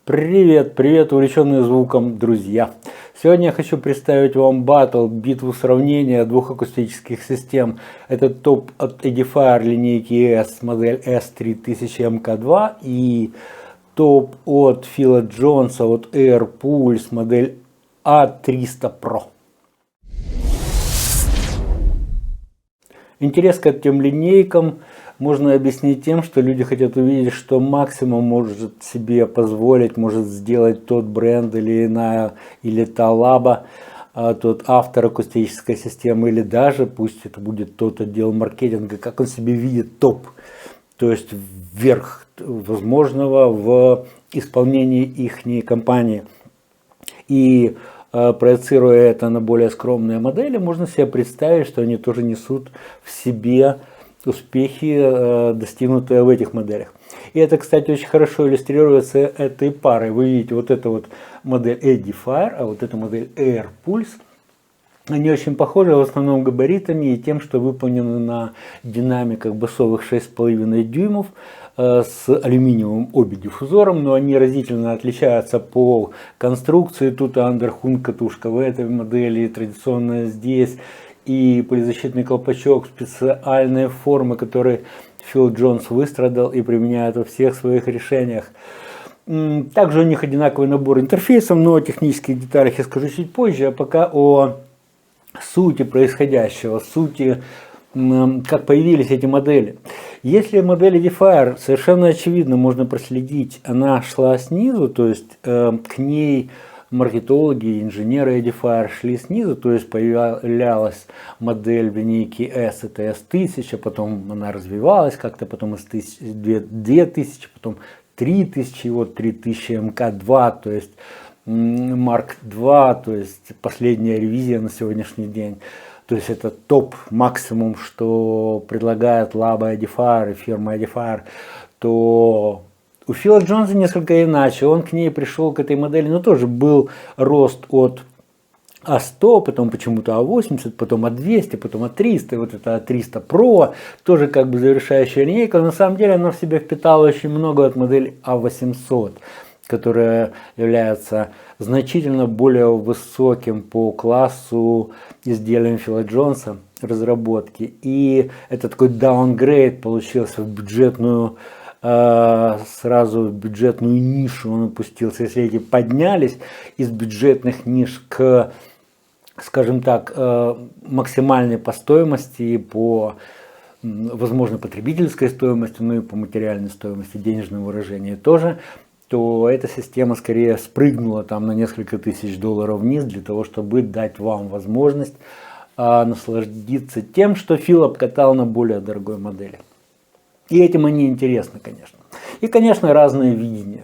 Привет, привет, увлеченные звуком друзья! Сегодня я хочу представить вам битву сравнения двух акустических систем. Это топ от Edifier линейки ES модель S3000MK2 и топ от Фила Джонса от Air Pulse модель A300 Pro. Интерес к этим линейкам можно объяснить тем, что люди хотят увидеть, что максимум может себе позволить, может сделать тот бренд или та лаба, тот автор акустической системы, или даже пусть это будет тот отдел маркетинга, как он себе видит топ, то есть верх возможного в исполнении их компании. И проецируя это на более скромные модели, можно себе представить, что они тоже несут в себе успехи, достигнутые в этих моделях. И это, кстати, очень хорошо иллюстрируется этой парой. Вы видите, вот эта вот модель Edifier, а вот эта модель Air Pulse. Они очень похожи в основном габаритами и тем, что выполнены на динамиках басовых 6,5 дюймов с алюминиевым обе-диффузором, но они разительно отличаются по конструкции. Тут андерхун катушка в этой модели, традиционная здесь, и полизащитный колпачок специальной формы, который Фил Джонс выстрадал и применяет во всех своих решениях. Также у них одинаковый набор интерфейсов, но о технических деталях я скажу чуть позже, а пока о сути происходящего, сути, как появились эти модели. Если модель Edifier, совершенно очевидно, можно проследить, она шла снизу, то есть к ней маркетологи, инженеры Edifier шли снизу, то есть появлялась модель в линейке S, это S1000, потом она развивалась как-то, потом S2000, потом 3000, и вот 3000 МК2, то есть Mark II, то есть последняя ревизия на сегодняшний день. То есть это топ максимум, что предлагает лаба Edifier и фирма Edifier, то у Фила Джонса несколько иначе. Он к ней пришел, к этой модели, но тоже был рост от А100, потом почему-то А80, потом А200, потом А300, и вот это А300 Pro, тоже как бы завершающая линейка. Но на самом деле она в себя впитала очень много от модели А800, которая является значительно более высоким по классу изделием Фила Джонса разработки. И это такой даунгрейд получился в бюджетную, сразу в бюджетную нишу он опустился. Если эти поднялись из бюджетных ниш к, скажем так, максимальной по стоимости и по, возможно, потребительской стоимости, ну и по материальной стоимости, денежном выражении тоже, то эта система скорее спрыгнула там на несколько тысяч долларов вниз для того, чтобы дать вам возможность насладиться тем, что Фил обкатал на более дорогой модели. И этим они интересны, конечно. И, конечно, разные видения.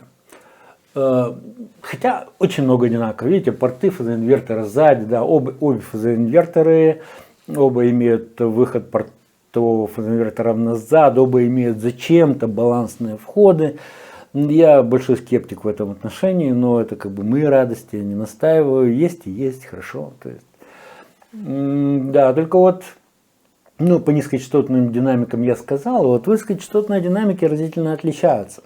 Хотя очень много одинаково. Видите, порты фазоинвертора сзади, да, обе фазоинверторы, оба имеют выход портового фазоинвертора назад, оба имеют зачем-то балансные входы. Я большой скептик в этом отношении, но это как бы мои радости, я не настаиваю. Есть и есть, хорошо. То есть, да, только вот, ну, по низкочастотным динамикам я сказал, вот высокочастотные динамики разительно отличаются.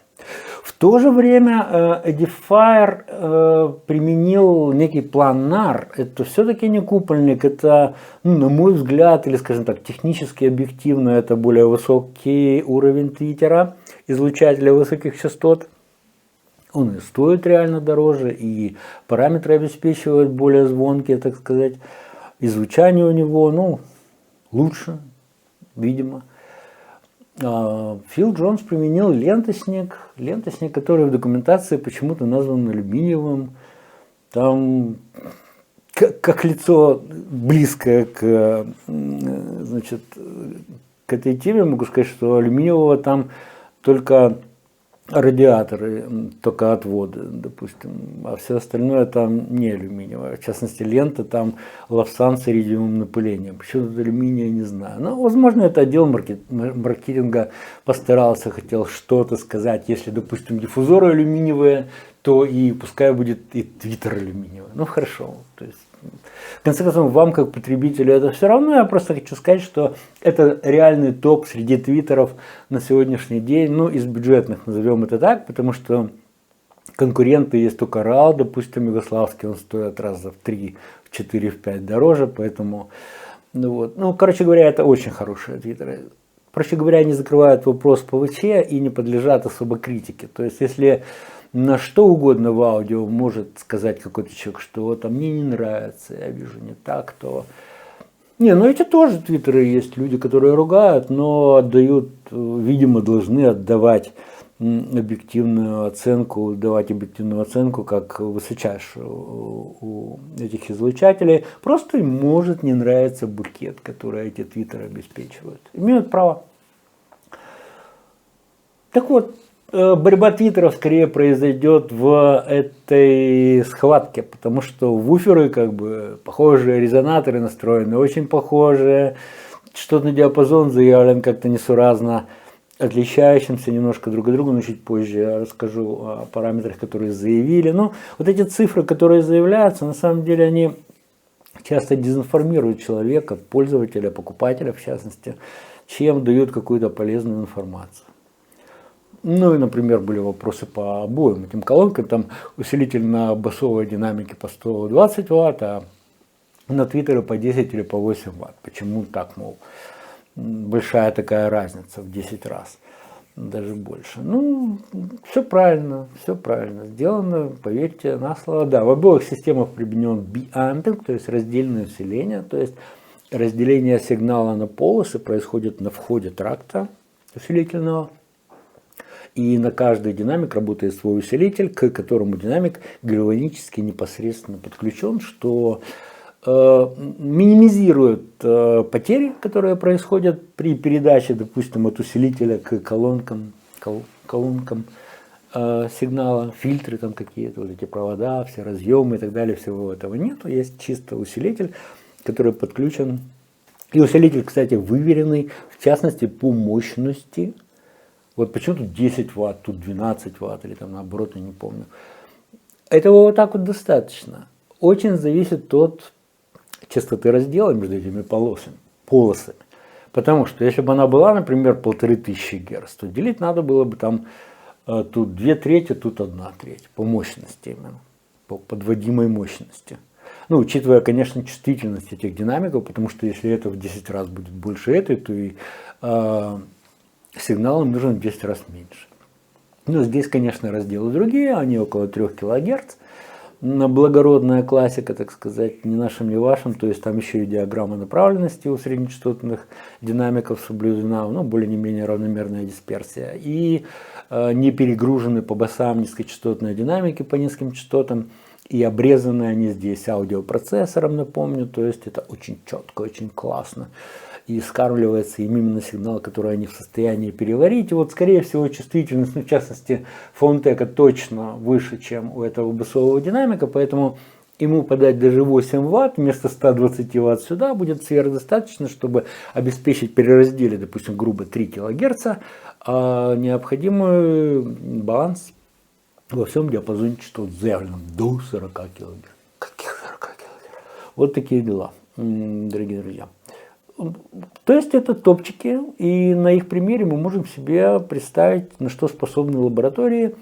В то же время Edifier применил некий план NAR. Это все-таки не купольник, это, ну, на мой взгляд, или, скажем так, технически объективно, это более высокий уровень твиттера, излучателя высоких частот. Он и стоит реально дороже, и параметры обеспечивают более звонкие, так сказать. И звучание у него, ну, лучше, видимо. Фил Джонс применил ленточник, который в документации почему-то назван алюминиевым. Там как лицо близкое к, значит, к этой теме, могу сказать, что алюминиевого там только радиаторы, только отводы, допустим, а все остальное там не алюминиевое. В частности, лента там лавсан с иридиевым напылением. Почему тут алюминия, не знаю. Но, возможно, это отдел маркетинга постарался, хотел что-то сказать. Если, допустим, диффузоры алюминиевые, то и пускай будет и твиттер алюминиевый. Ну, хорошо. То есть, в конце концов, вам, как потребителю, это все равно. Я просто хочу сказать, что это реальный топ среди твиттеров на сегодняшний день, ну, из бюджетных, назовем это так, потому что конкуренты есть только РАО, допустим, югославский, он стоит раза в 3, в 4, в 5 дороже, поэтому, ну вот, ну, короче говоря, это очень хорошие твиттеры. Проще говоря, они закрывают вопрос ПВЧ и не подлежат особо критике. То есть, если на что угодно в аудио может сказать какой-то человек, что там мне не нравится, я вижу не так, то... Не, ну эти тоже твиттеры есть, люди, которые ругают, но отдают, видимо, должны отдавать объективную оценку, как высочайшую у этих излучателей. Просто им может не нравиться букет, который эти твиттеры обеспечивают. Имеют право. Так вот, борьба твиттеров скорее произойдет в этой схватке, потому что вуферы как бы похожие, резонаторы настроены очень похожие, частотный диапазон заявлен как-то несуразно отличающимся немножко друг от друга, но чуть позже я расскажу о параметрах, которые заявили. Но вот эти цифры, которые заявляются, на самом деле они часто дезинформируют человека, пользователя, покупателя в частности, чем дают какую-то полезную информацию. Ну и, например, были вопросы по обоим этим колонкам, там усилитель на басовой динамике по 120 Вт, а на твиттере по 10 или по 8 Вт. Почему так, мол? Большая такая разница в 10 раз, даже больше. Ну, все правильно сделано, поверьте на слово. Да, в обоих системах применен биампинг, то есть раздельное усиление, то есть разделение сигнала на полосы происходит на входе тракта усилительного, и на каждый динамик работает свой усилитель, к которому динамик гальванически непосредственно подключен, что минимизирует потери, которые происходят при передаче, допустим, от усилителя к колонкам сигнала, фильтры там какие-то, вот эти провода, все разъемы и так далее, всего этого нету. Есть чисто усилитель, который подключен. И усилитель, кстати, выверенный, в частности, по мощности. Вот почему тут 10 Вт, тут 12 Вт, или там наоборот, я не помню. Этого вот так вот достаточно. Очень зависит от частоты раздела между этими полосами. Потому что если бы она была, например, 1500 Гц, то делить надо было бы там тут 2/3, тут 1/3 по мощности именно, по подводимой мощности. Ну, учитывая, конечно, чувствительность этих динамиков, потому что если это в 10 раз будет больше этой, то и сигнал им нужен в 10 раз меньше. Но здесь, конечно, разделы другие, они около 3 кГц. Благородная классика, так сказать, не нашим, не вашим, то есть там еще и диаграмма направленности у среднечастотных динамиков соблюдена, ну, более-менее равномерная дисперсия, и не перегружены по басам низкочастотные динамики по низким частотам, и обрезаны они здесь аудиопроцессором, напомню, то есть это очень четко, очень классно, и скармливается им именно сигнал, который они в состоянии переварить. И вот, скорее всего, чувствительность, ну, в частности, фонтека точно выше, чем у этого басового динамика, поэтому ему подать даже 8 Вт вместо 120 Вт сюда будет сверхдостаточно, чтобы обеспечить переразделе, допустим, грубо 3 кГц, а необходимый баланс во всем диапазоне частот заявленном до 40 кГц. Каких 40 кГц? Вот такие дела, дорогие друзья. То есть это топчики, и на их примере мы можем себе представить, на что способны лаборатории,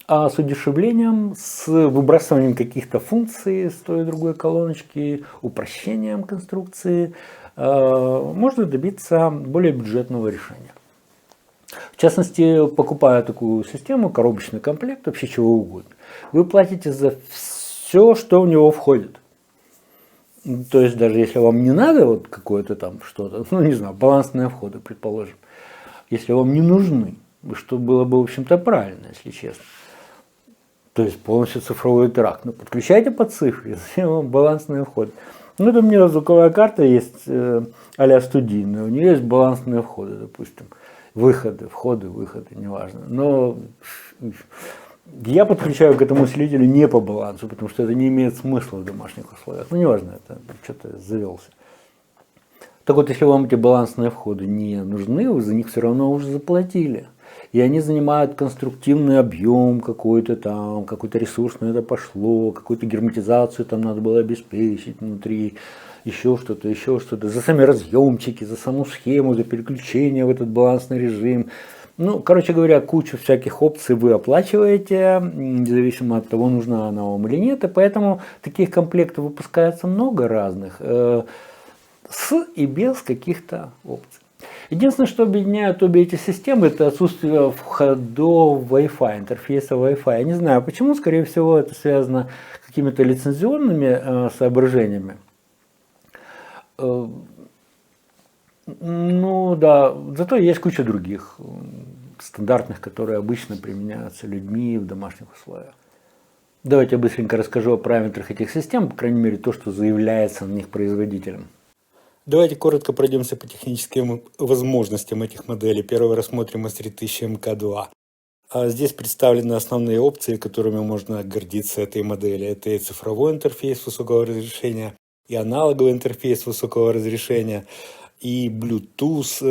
а с удешевлением, с выбрасыванием каких-то функций с той и другой колоночки, упрощением конструкции, можно добиться более бюджетного решения. В частности, покупая такую систему, коробочный комплект, вообще чего угодно, вы платите за все, что в него входит. То есть даже если вам не надо вот какое-то там что-то, ну не знаю, балансные входы, предположим, если вам не нужны, что было бы, в общем-то, правильно, если честно, то есть полностью цифровой тракт, ну подключайте по цифре, зачем вам балансные входы. Ну это у меня звуковая карта есть а-ля студийная, у нее есть балансные входы, допустим, выходы, входы, выходы, неважно, но я подключаю к этому усилителю не по балансу, потому что это не имеет смысла в домашних условиях. Ну, неважно, это что-то завелся. Так вот, если вам эти балансные входы не нужны, вы за них все равно уже заплатили. И они занимают конструктивный объем какой-то там, какой-то ресурс на это пошло, какую-то герметизацию там надо было обеспечить внутри, еще что-то, за сами разъемчики, за саму схему, за переключение в этот балансный режим. Ну, короче говоря, кучу всяких опций вы оплачиваете, независимо от того, нужна она вам или нет. И поэтому таких комплектов выпускается много разных, с и без каких-то опций. Единственное, что объединяют обе эти системы, это отсутствие входов Wi-Fi, интерфейса Wi-Fi. Я не знаю почему, скорее всего, это связано с какими-то лицензионными соображениями. Ну да, зато есть куча других стандартных, которые обычно применяются людьми в домашних условиях. Давайте я быстренько расскажу о параметрах этих систем, по крайней мере то, что заявляется на них производителем. Давайте коротко пройдемся по техническим возможностям этих моделей. Первый рассмотрим S3000 MK2. Здесь представлены основные опции, которыми можно гордиться этой модели. Это и цифровой интерфейс высокого разрешения, и аналоговый интерфейс высокого разрешения, и Bluetooth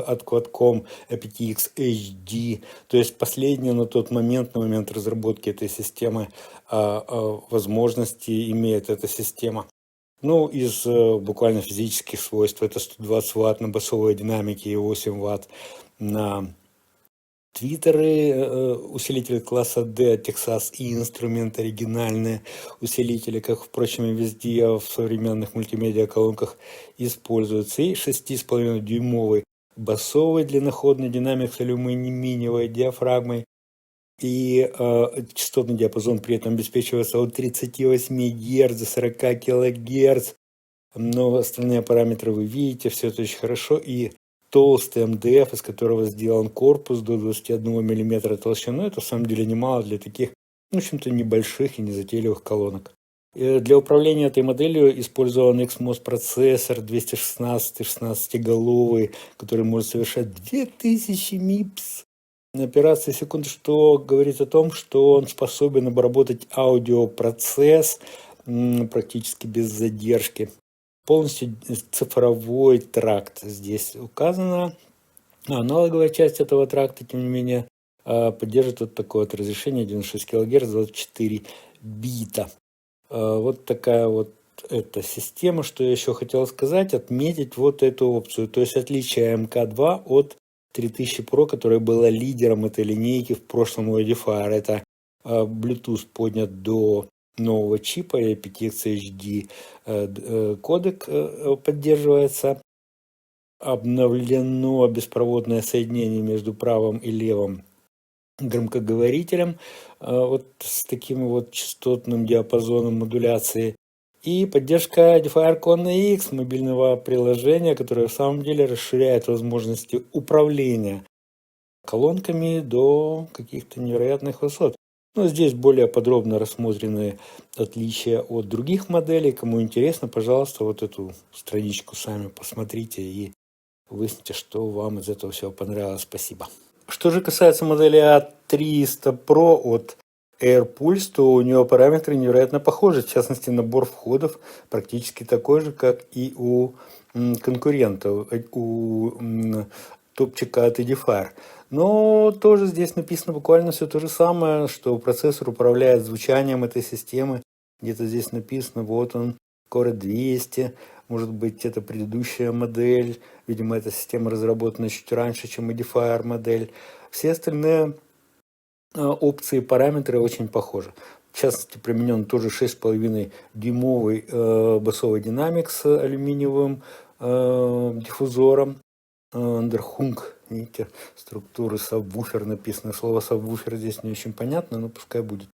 от Qualcomm aptX HD. То есть последние на тот момент, на момент разработки этой системы, возможности имеет эта система. Ну, из буквально физических свойств это 120 Вт на басовой динамике и 8 Вт на твиттеры, усилители класса D от Texas и инструмент оригинальные усилители, как, впрочем, и везде в современных мультимедиа колонках используются. И 6,5-дюймовый басовый длинноходный динамик с алюминиевой диафрагмой. И частотный диапазон при этом обеспечивается от 38 Гц до 40 кГц. Но остальные параметры вы видите, все это очень хорошо. И толстый МДФ, из которого сделан корпус до 21 мм толщиной, это в самом деле немало для таких, в общем-то, небольших и незатейливых колонок. Для управления этой моделью использован XMOS процессор 216 16-головый, который может совершать 2000 МИПС операции в секунду, что говорит о том, что он способен обработать аудиопроцесс практически без задержки. Полностью цифровой тракт здесь указано. Аналоговая часть этого тракта, тем не менее, поддерживает вот такое вот разрешение 96 кГц, 24 бита. Вот такая вот эта система. Что я еще хотел сказать, отметить вот эту опцию. То есть отличие МК2 от 3000 Pro, которая была лидером этой линейки в прошлом Edifier. Это Bluetooth поднят до нового чипа, aptX HD кодек поддерживается. Обновлено беспроводное соединение между правым и левым громкоговорителем вот с таким вот частотным диапазоном модуляции. И поддержка Edifier Cone X мобильного приложения, которое в самом деле расширяет возможности управления колонками до каких-то невероятных высот. Но здесь более подробно рассмотрены отличия от других моделей. Кому интересно, пожалуйста, вот эту страничку сами посмотрите и выясните, что вам из этого всего понравилось. Спасибо. Что же касается модели A300 Pro от AirPulse, то у нее параметры невероятно похожи. В частности, набор входов практически такой же, как и у конкурентов, у топчика от Edifier. Но тоже здесь написано буквально все то же самое, что процессор управляет звучанием этой системы. Где-то здесь написано, вот он, Core 200, может быть, это предыдущая модель. Видимо, эта система разработана чуть раньше, чем Edifier модель. Все остальные опции и параметры очень похожи. В частности, применен тоже 6,5-дюймовый басовый динамик с алюминиевым диффузором. Underhung, видите, структуры сабвуфер написано. Слово сабвуфер здесь не очень понятно, но пускай будет.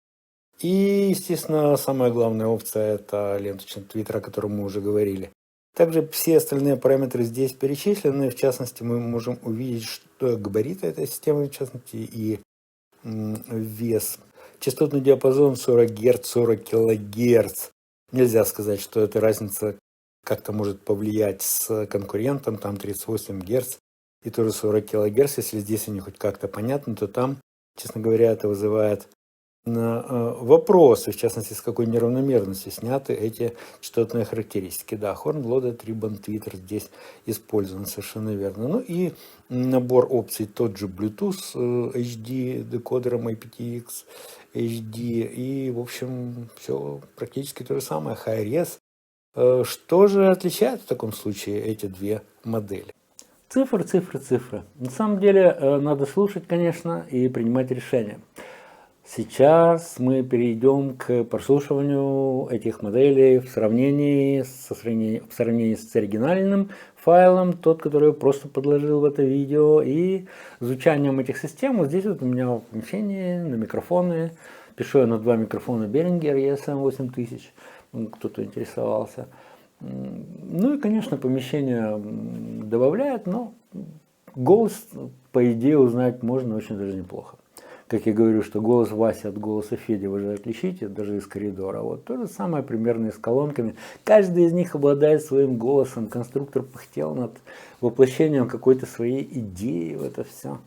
И, естественно, самая главная опция — это ленточный твиттер, о котором мы уже говорили. Также все остальные параметры здесь перечислены. В частности, мы можем увидеть, что габариты этой системы, в частности, и вес. Частотный диапазон 40 Гц, 40 кГц. Нельзя сказать, что эта разница как-то может повлиять с конкурентом. Там 38 Гц и тоже 40 кГц. Если здесь они хоть как-то понятны, то там, честно говоря, это вызывает вопросы, в частности, с какой неравномерностью сняты эти частотные характеристики. Да, Horn Loaded Ribbon Tweeter здесь использован, совершенно верно. Ну и набор опций тот же Bluetooth HD декодером aptX HD. И, в общем, все практически то же самое. High-res. Что же отличает в таком случае эти две модели? Цифры, цифры, цифры. На самом деле надо слушать, конечно, и принимать решения. Сейчас мы перейдем к прослушиванию этих моделей в сравнении с оригинальным файлом, тот, который я просто подложил в это видео, и изучанием этих систем. Вот здесь вот у меня в помещении на микрофоны. Пишу я на 2 микрофона Behringer ESM8000, кто-то интересовался. Ну и, конечно, помещение добавляет, но голос, по идее, узнать можно очень даже неплохо. Как я говорю, что голос Васи от голоса Феди вы же отличите, даже из коридора. Вот то же самое примерно и с колонками. Каждый из них обладает своим голосом. Конструктор пыхтел над воплощением какой-то своей идеи в это все.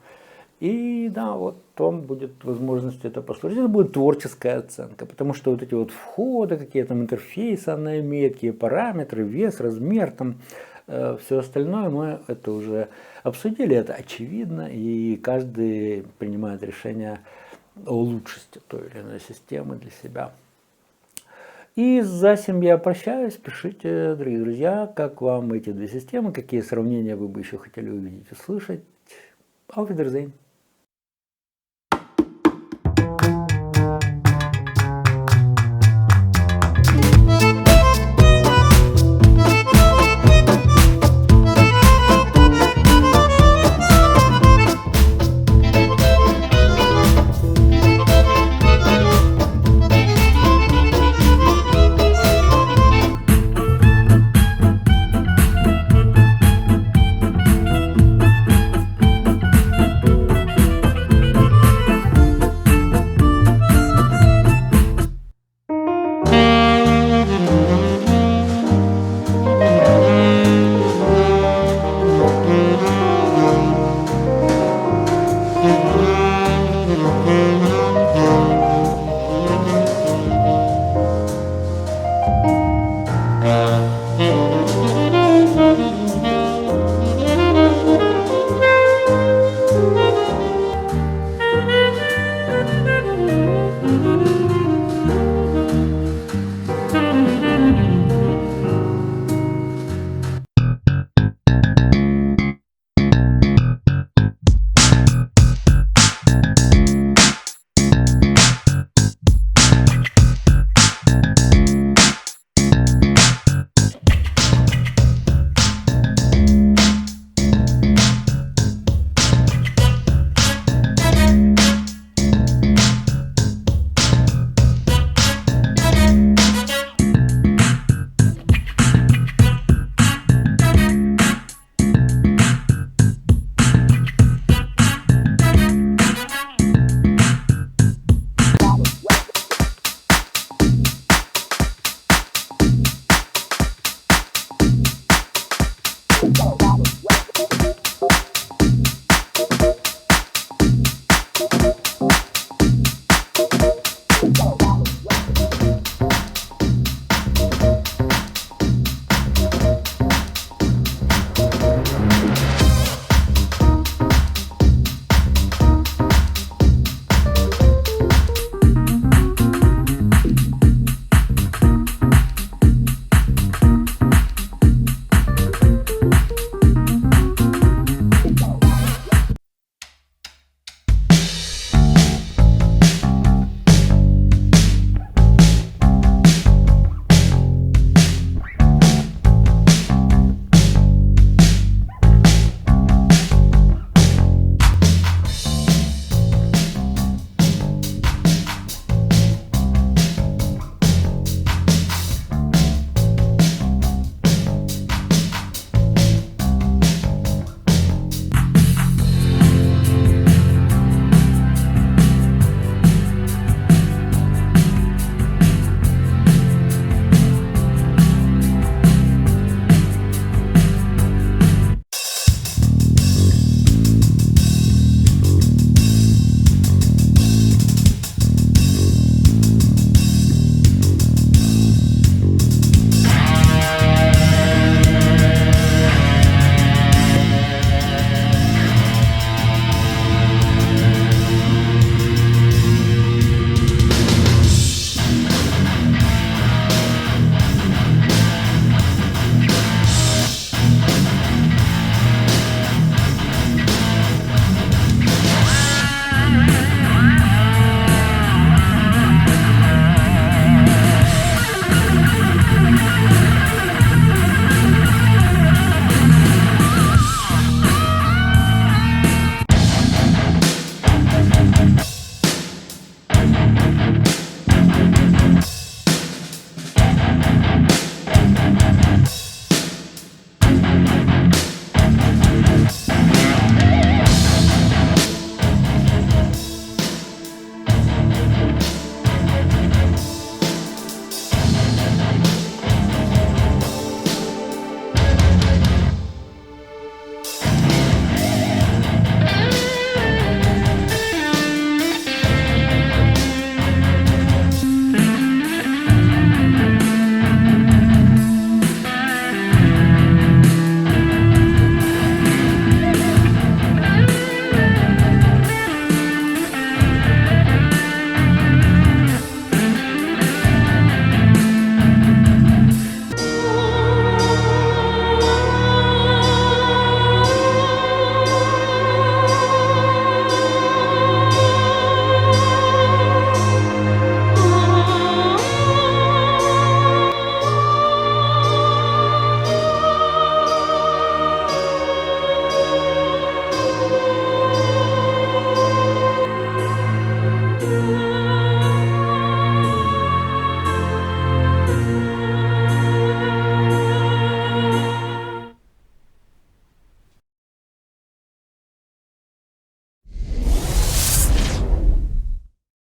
И да, вот вам будет возможность это послушать. Это будет творческая оценка, потому что вот эти вот входы, какие там интерфейсы она имеет, какие параметры, вес, размер, там все остальное мы это уже обсудили, это очевидно, и каждый принимает решение о лучшести той или иной системы для себя. И за сим я прощаюсь. Пишите, дорогие друзья, как вам эти две системы, какие сравнения вы бы еще хотели увидеть, услышать. Auf Wiedersehen.